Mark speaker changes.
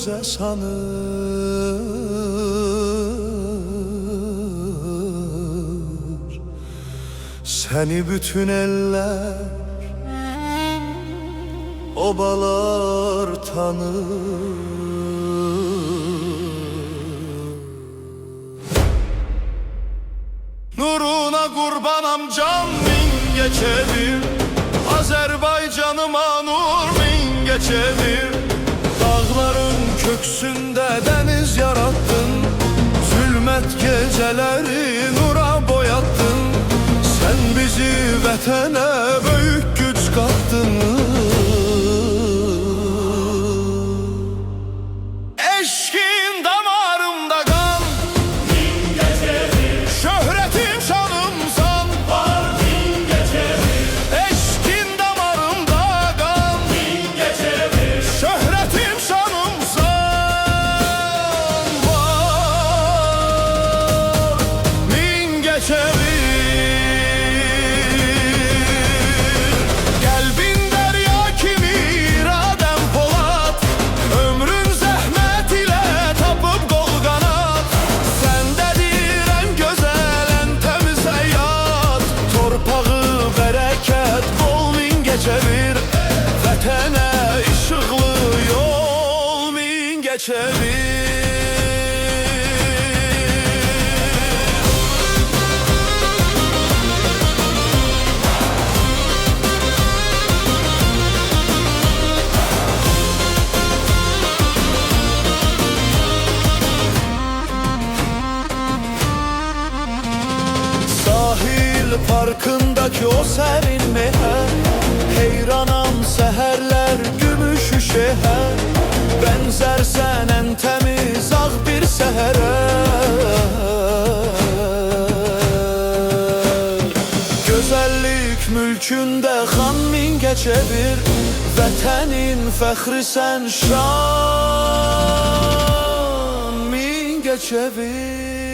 Speaker 1: gözə sanır. Səni bütün eller, obalar tanır. Nuruna qurbanam can min geçedir, Azərbaycanıma nur min geçedir. Dağların köksünde deniz yarattın, zulmet geceleri nura boyattın. Sen bizi vətənə büyük güç kattın. Eşkin damarımda kan,
Speaker 2: min geçedir.
Speaker 1: şöhretim şanımsan,
Speaker 2: Var min geçedir.
Speaker 1: eşkin damarımda kan,
Speaker 2: Min geçedir.
Speaker 1: şöhretim şanımsan. Var min geçedir. Kalbin derya kimi iradem Polat, ömrün zahmet ile tapıp kol kanat. Sendedir en güzel en temiz hayat, torpağı bereket bol min geçevir. Vətənə ışıqlı yol min geçevir. Sahil parkındaki o serin meher, heyranam seherler gümüşü şeher. Benzersen en temiz ağ bir sehere. Güzellik mülkünde xan min geçedir, vətənin fəxri sen şan min geçedir.